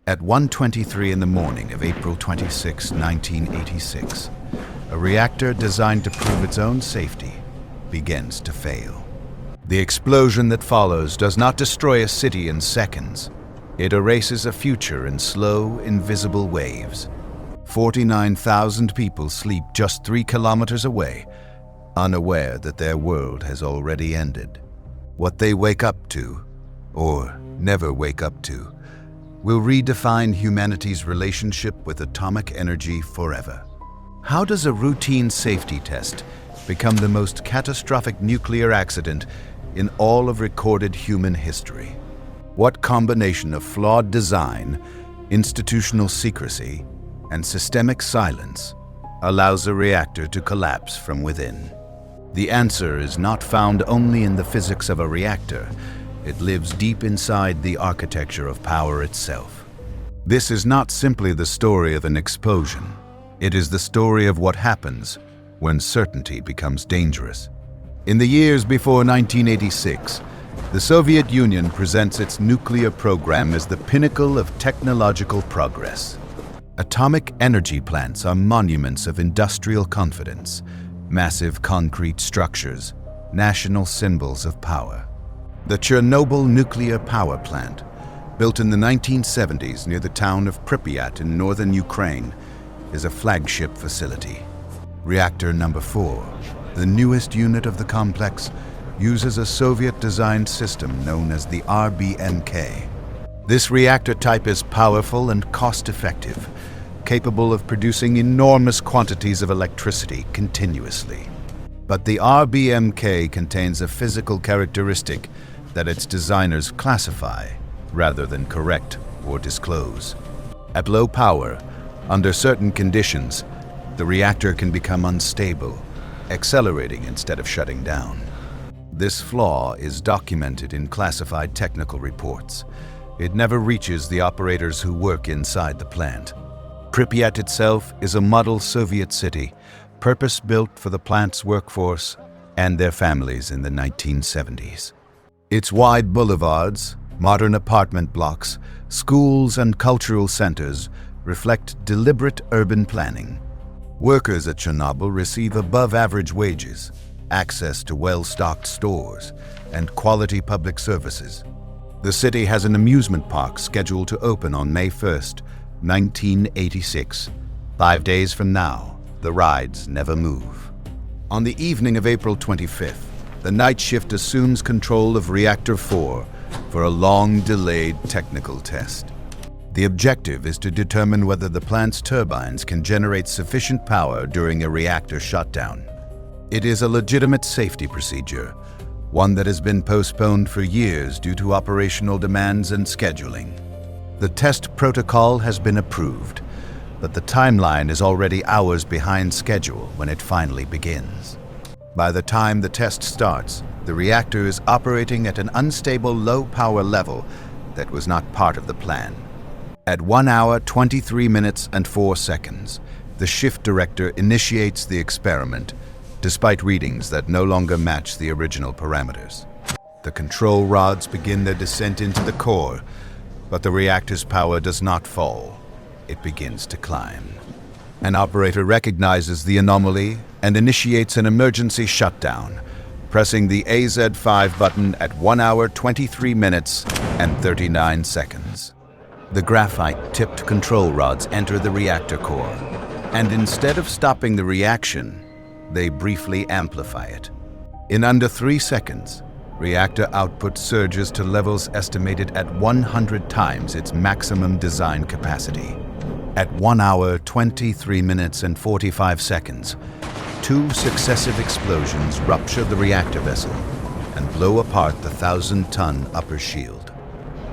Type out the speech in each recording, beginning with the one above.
At 1:23 in the morning of April 26, 1986, a reactor designed to prove its own safety begins to fail. The explosion that follows does not destroy a city in seconds. It erases a future in slow, invisible waves. 49,000 people sleep just 3 kilometers away, unaware that their world has already ended. What they wake up to, or never wake up to, will redefine humanity's relationship with atomic energy forever. How does a routine safety test become the most catastrophic nuclear accident in all of recorded human history? What combination of flawed design, institutional secrecy, and systemic silence allows a reactor to collapse from within? The answer is not found only in the physics of a reactor. It lives deep inside the architecture of power itself. This is not simply the story of an explosion. It is the story of what happens when certainty becomes dangerous. In the years before 1986, the Soviet Union presents its nuclear program as the pinnacle of technological progress. Atomic energy plants are monuments of industrial confidence, massive concrete structures, national symbols of power. The Chernobyl Nuclear Power Plant, built in the 1970s near the town of Pripyat in northern Ukraine, is a flagship facility. Reactor number 4, the newest unit of the complex, uses a Soviet-designed system known as the RBMK. This reactor type is powerful and cost-effective, capable of producing enormous quantities of electricity continuously. But the RBMK contains a physical characteristic that its designers classify rather than correct or disclose. At low power, under certain conditions, the reactor can become unstable, accelerating instead of shutting down. This flaw is documented in classified technical reports. It never reaches the operators who work inside the plant. Pripyat itself is a model Soviet city, purpose-built for the plant's workforce and their families in the 1970s. Its wide boulevards, modern apartment blocks, schools, and cultural centers reflect deliberate urban planning. Workers at Chernobyl receive above-average wages, access to well-stocked stores, and quality public services. The city has an amusement park scheduled to open on May 1st, 1986. 5 days from now, the rides never move. On the evening of April 25th, the night shift assumes control of Reactor 4 for a long-delayed technical test. The objective is to determine whether the plant's turbines can generate sufficient power during a reactor shutdown. It is a legitimate safety procedure, one that has been postponed for years due to operational demands and scheduling. The test protocol has been approved, but the timeline is already hours behind schedule when it finally begins. By the time the test starts, the reactor is operating at an unstable low power level that was not part of the plan. At 1 hour, 23 minutes and 4 seconds, the shift director initiates the experiment, despite readings that no longer match the original parameters. The control rods begin their descent into the core, but the reactor's power does not fall. It begins to climb. An operator recognizes the anomaly and initiates an emergency shutdown, pressing the AZ5 button at 1 hour, 23 minutes and 39 seconds. The graphite-tipped control rods enter the reactor core, and instead of stopping the reaction, they briefly amplify it. In under 3 seconds, reactor output surges to levels estimated at 100 times its maximum design capacity. At 1 hour, 23 minutes and 45 seconds, 2 successive explosions rupture the reactor vessel and blow apart the 1,000-ton upper shield.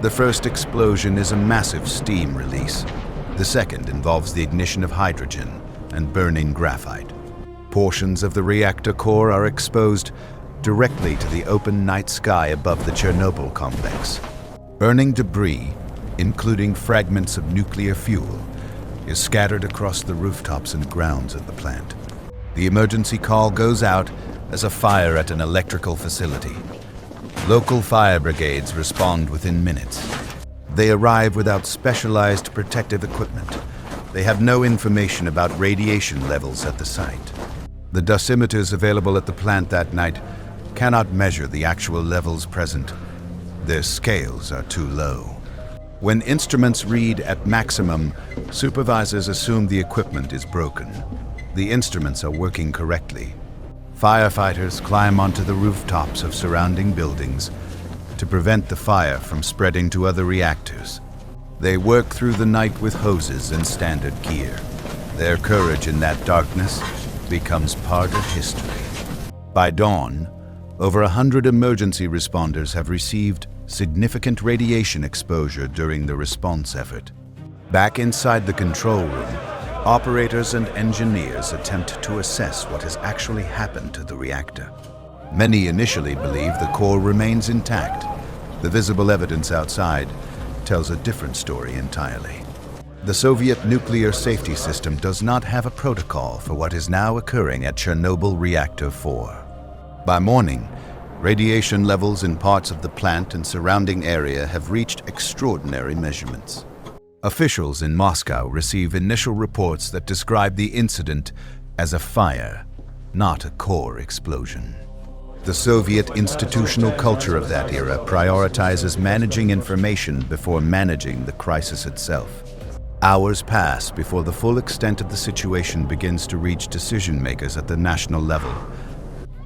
The first explosion is a massive steam release. The second involves the ignition of hydrogen and burning graphite. Portions of the reactor core are exposed directly to the open night sky above the Chernobyl complex. Burning debris, including fragments of nuclear fuel, is scattered across the rooftops and grounds of the plant. The emergency call goes out as a fire at an electrical facility. Local fire brigades respond within minutes. They arrive without specialized protective equipment. They have no information about radiation levels at the site. The dosimeters available at the plant that night cannot measure the actual levels present. Their scales are too low. When instruments read at maximum, supervisors assume the equipment is broken. The instruments are working correctly. Firefighters climb onto the rooftops of surrounding buildings to prevent the fire from spreading to other reactors. They work through the night with hoses and standard gear. Their courage in that darkness becomes part of history. By dawn, over 100 emergency responders have received significant radiation exposure during the response effort. Back inside the control room, operators and engineers attempt to assess what has actually happened to the reactor. Many initially believe the core remains intact. The visible evidence outside tells a different story entirely. The Soviet nuclear safety system does not have a protocol for what is now occurring at Chernobyl Reactor 4. By morning, radiation levels in parts of the plant and surrounding area have reached extraordinary measurements. Officials in Moscow receive initial reports that describe the incident as a fire, not a core explosion. The Soviet institutional culture of that era prioritizes managing information before managing the crisis itself. Hours pass before the full extent of the situation begins to reach decision-makers at the national level.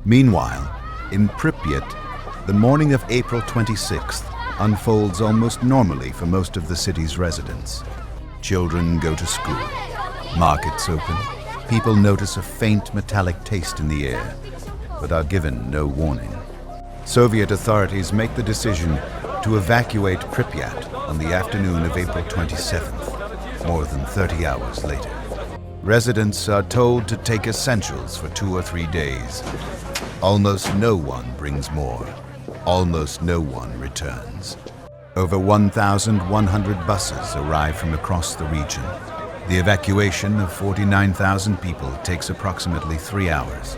Meanwhile, in Pripyat, the morning of April 26th unfolds almost normally for most of the city's residents. Children go to school. Markets open. People notice a faint metallic taste in the air, but are given no warning. Soviet authorities make the decision to evacuate Pripyat on the afternoon of April 27th, more than 30 hours later. Residents are told to take essentials for 2 or 3 days. Almost no one brings more. Almost no one returns. Over 1,100 buses arrive from across the region. The evacuation of 49,000 people takes approximately 3 hours.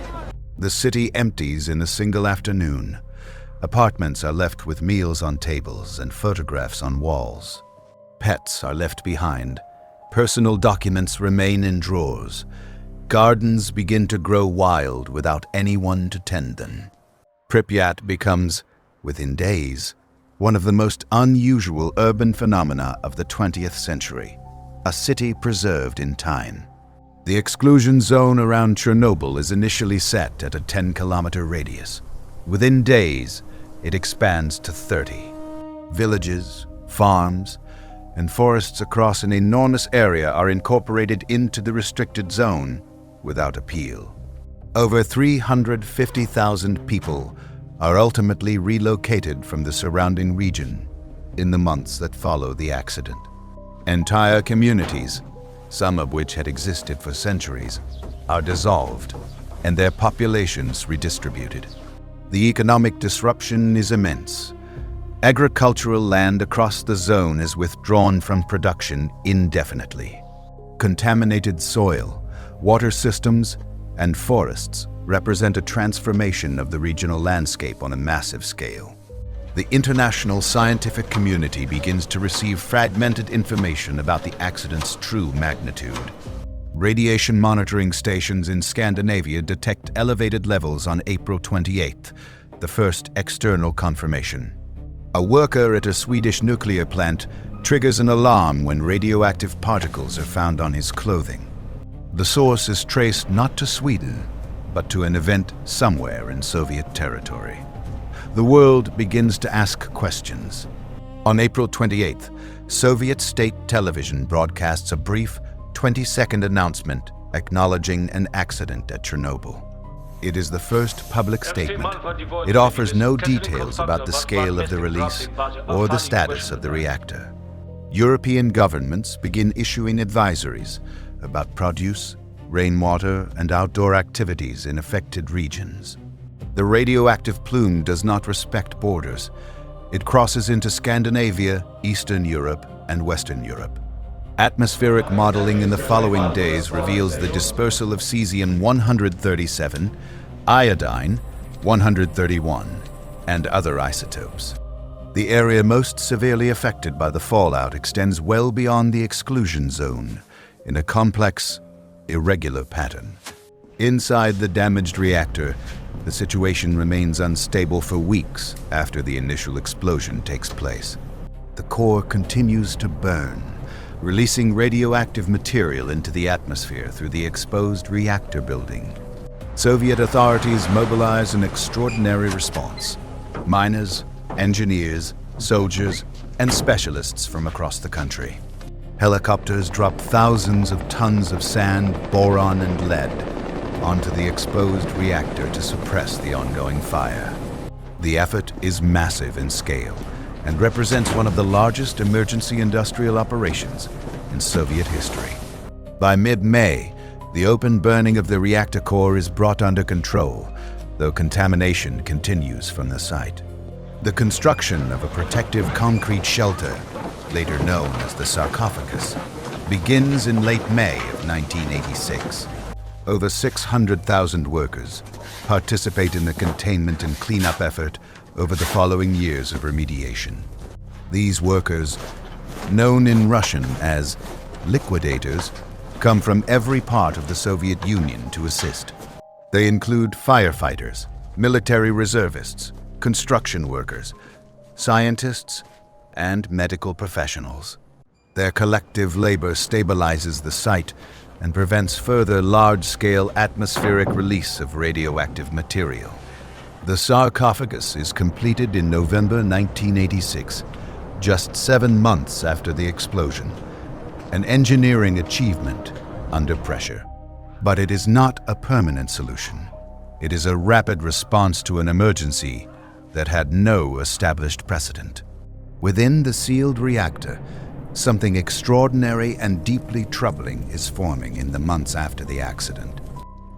The city empties in a single afternoon. Apartments are left with meals on tables and photographs on walls. Pets are left behind. Personal documents remain in drawers. Gardens begin to grow wild without anyone to tend them. Pripyat becomes, within days, one of the most unusual urban phenomena of the 20th century, a city preserved in time. The exclusion zone around Chernobyl is initially set at a 10-kilometer radius. Within days, it expands to 30. Villages, farms, and forests across an enormous area are incorporated into the restricted zone without appeal. Over 350,000 people are ultimately relocated from the surrounding region in the months that follow the accident. Entire communities, some of which had existed for centuries, are dissolved and their populations redistributed. The economic disruption is immense. Agricultural land across the zone is withdrawn from production indefinitely. Contaminated soil, water systems, and forests represent a transformation of the regional landscape on a massive scale. The international scientific community begins to receive fragmented information about the accident's true magnitude. Radiation monitoring stations in Scandinavia detect elevated levels on April 28th, the first external confirmation. A worker at a Swedish nuclear plant triggers an alarm when radioactive particles are found on his clothing. The source is traced not to Sweden, but to an event somewhere in Soviet territory. The world begins to ask questions. On April 28th, Soviet state television broadcasts a brief 20-second announcement acknowledging an accident at Chernobyl. It is the first public statement. It offers no details about the scale of the release or the status of the reactor. European governments begin issuing advisories about produce, rainwater, and outdoor activities in affected regions. The radioactive plume does not respect borders. It crosses into Scandinavia, Eastern Europe, and Western Europe. Atmospheric modeling in the following days reveals the dispersal of cesium-137, iodine-131, and other isotopes. The area most severely affected by the fallout extends well beyond the exclusion zone in a complex, irregular pattern. Inside the damaged reactor, the situation remains unstable for weeks after the initial explosion takes place. The core continues to burn, releasing radioactive material into the atmosphere through the exposed reactor building. Soviet authorities mobilize an extraordinary response. Miners, engineers, soldiers, and specialists from across the country. Helicopters drop thousands of tons of sand, boron, and lead onto the exposed reactor to suppress the ongoing fire. The effort is massive in scale and represents one of the largest emergency industrial operations in Soviet history. By mid-May, the open burning of the reactor core is brought under control, though contamination continues from the site. The construction of a protective concrete shelter, later known as the Sarcophagus, begins in late May of 1986. Over 600,000 workers participate in the containment and cleanup effort over the following years of remediation. These workers, known in Russian as Liquidators, come from every part of the Soviet Union to assist. They include firefighters, military reservists, construction workers, scientists, and medical professionals. Their collective labor stabilizes the site and prevents further large-scale atmospheric release of radioactive material. The sarcophagus is completed in November 1986, just 7 months after the explosion, an engineering achievement under pressure. But it is not a permanent solution. It is a rapid response to an emergency that had no established precedent. Within the sealed reactor, something extraordinary and deeply troubling is forming in the months after the accident.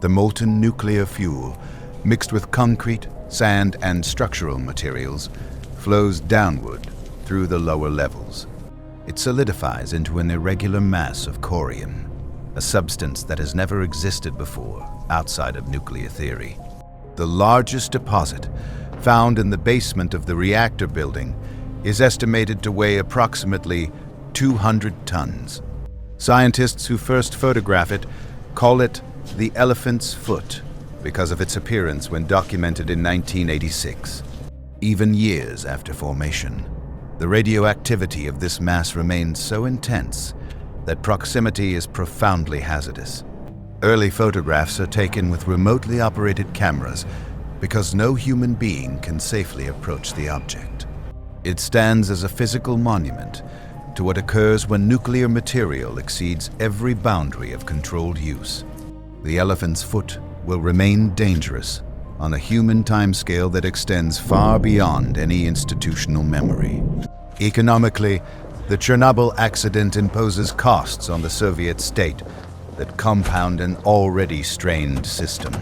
The molten nuclear fuel, mixed with concrete, sand, and structural materials, flows downward through the lower levels. It solidifies into an irregular mass of corium, a substance that has never existed before outside of nuclear theory. The largest deposit, found in the basement of the reactor building, is estimated to weigh approximately 200 tons. Scientists who first photograph it call it the elephant's foot because of its appearance when documented in 1986. Even years after formation, the radioactivity of this mass remains so intense that proximity is profoundly hazardous. Early photographs are taken with remotely operated cameras because no human being can safely approach the object. It stands as a physical monument to what occurs when nuclear material exceeds every boundary of controlled use. The elephant's foot will remain dangerous on a human timescale that extends far beyond any institutional memory. Economically, the Chernobyl accident imposes costs on the Soviet state that compound an already strained system.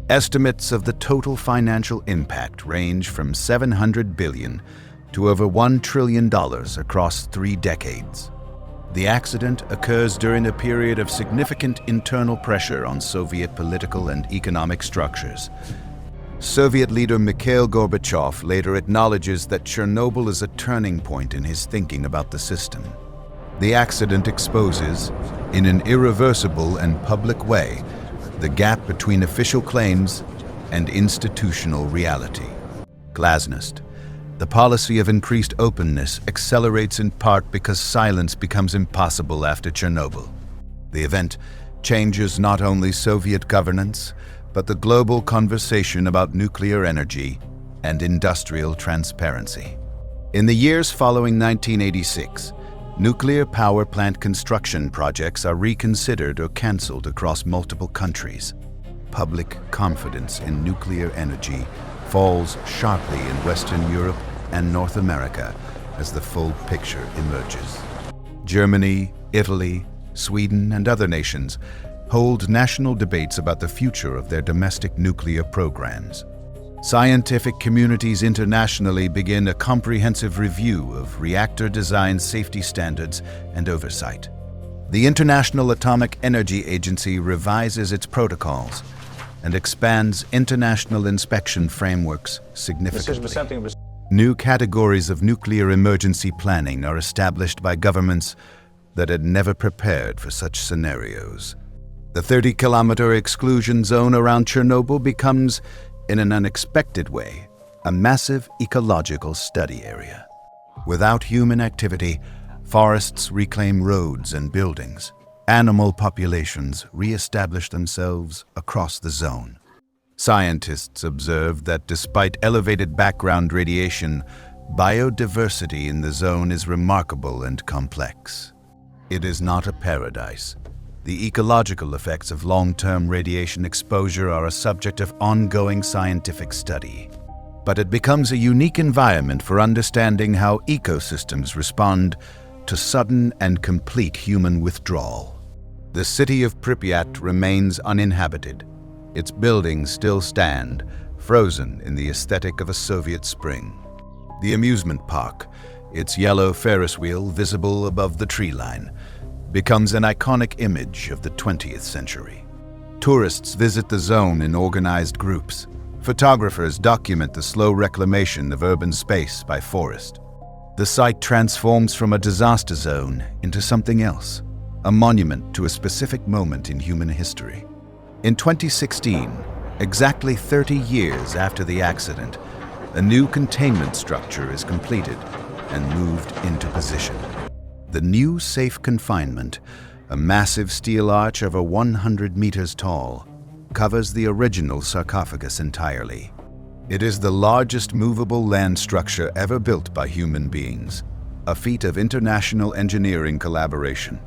Estimates of the total financial impact range from $700 billion to over $1 trillion across 3 decades. The accident occurs during a period of significant internal pressure on Soviet political and economic structures. Soviet leader Mikhail Gorbachev later acknowledges that Chernobyl is a turning point in his thinking about the system. The accident exposes, in an irreversible and public way, the gap between official claims and institutional reality. Glasnost. The policy of increased openness accelerates in part because silence becomes impossible after Chernobyl. The event changes not only Soviet governance, but the global conversation about nuclear energy and industrial transparency. In the years following 1986, nuclear power plant construction projects are reconsidered or cancelled across multiple countries. Public confidence in nuclear energy falls sharply in Western Europe and North America as the full picture emerges. Germany, Italy, Sweden, and other nations hold national debates about the future of their domestic nuclear programs. Scientific communities internationally begin a comprehensive review of reactor design safety standards and oversight. The International Atomic Energy Agency revises its protocols and expands international inspection frameworks significantly. New categories of nuclear emergency planning are established by governments that had never prepared for such scenarios. The 30-kilometer exclusion zone around Chernobyl becomes, in an unexpected way, a massive ecological study area. Without human activity, forests reclaim roads and buildings. Animal populations re-establish themselves across the zone. Scientists observed that despite elevated background radiation, biodiversity in the zone is remarkable and complex. It is not a paradise. The ecological effects of long-term radiation exposure are a subject of ongoing scientific study. But it becomes a unique environment for understanding how ecosystems respond to sudden and complete human withdrawal. The city of Pripyat remains uninhabited. Its buildings still stand, frozen in the aesthetic of a Soviet spring. The amusement park, its yellow Ferris wheel visible above the tree line, becomes an iconic image of the 20th century. Tourists visit the zone in organized groups. Photographers document the slow reclamation of urban space by forest. The site transforms from a disaster zone into something else, a monument to a specific moment in human history. In 2016, exactly 30 years after the accident, a new containment structure is completed and moved into position. The new safe confinement, a massive steel arch over 100 meters tall, covers the original sarcophagus entirely. It is the largest movable land structure ever built by human beings, a feat of international engineering collaboration.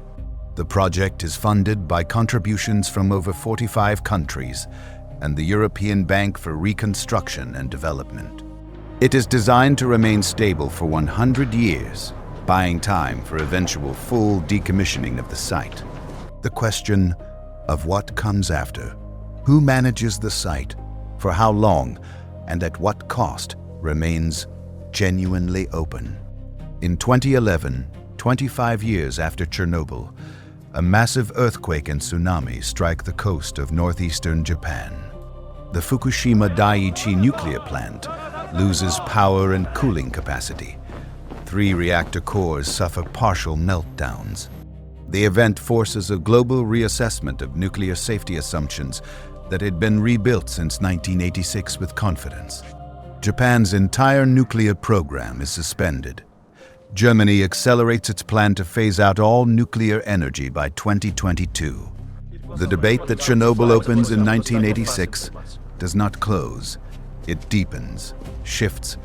The project is funded by contributions from over 45 countries and the European Bank for Reconstruction and Development. It is designed to remain stable for 100 years, buying time for eventual full decommissioning of the site. The question of what comes after, who manages the site, for how long, and at what cost remains genuinely open. In 2011, 25 years after Chernobyl, a massive earthquake and tsunami strike the coast of northeastern Japan. The Fukushima Daiichi nuclear plant loses power and cooling capacity. 3 reactor cores suffer partial meltdowns. The event forces a global reassessment of nuclear safety assumptions that had been rebuilt since 1986 with confidence. Japan's entire nuclear program is suspended. Germany accelerates its plan to phase out all nuclear energy by 2022. The debate that Chernobyl opens in 1986 does not close. It deepens, shifts,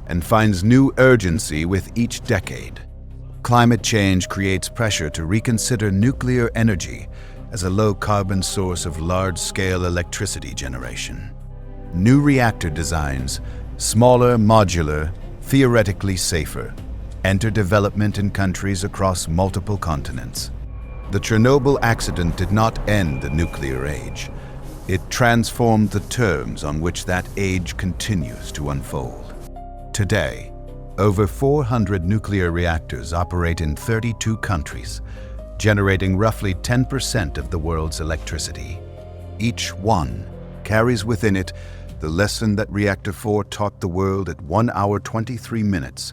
and finds new urgency with each decade. Climate change creates pressure to reconsider nuclear energy as a low-carbon source of large-scale electricity generation. New reactor designs, smaller, modular, theoretically safer, enter development in countries across multiple continents. The Chernobyl accident did not end the nuclear age. It transformed the terms on which that age continues to unfold. Today, over 400 nuclear reactors operate in 32 countries, generating roughly 10% of the world's electricity. Each one carries within it the lesson that Reactor 4 taught the world at 1 hour 23 minutes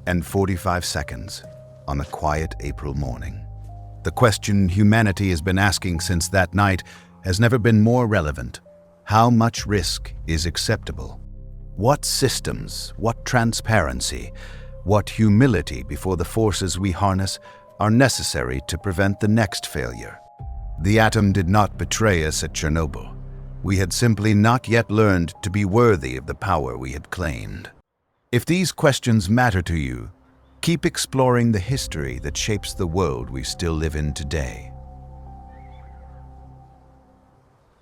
and 45 seconds on a quiet April morning. The question humanity has been asking since that night has never been more relevant. How much risk is acceptable? What systems, what transparency, what humility before the forces we harness are necessary to prevent the next failure? The atom did not betray us at Chernobyl. We had simply not yet learned to be worthy of the power we had claimed. If these questions matter to you, keep exploring the history that shapes the world we still live in today.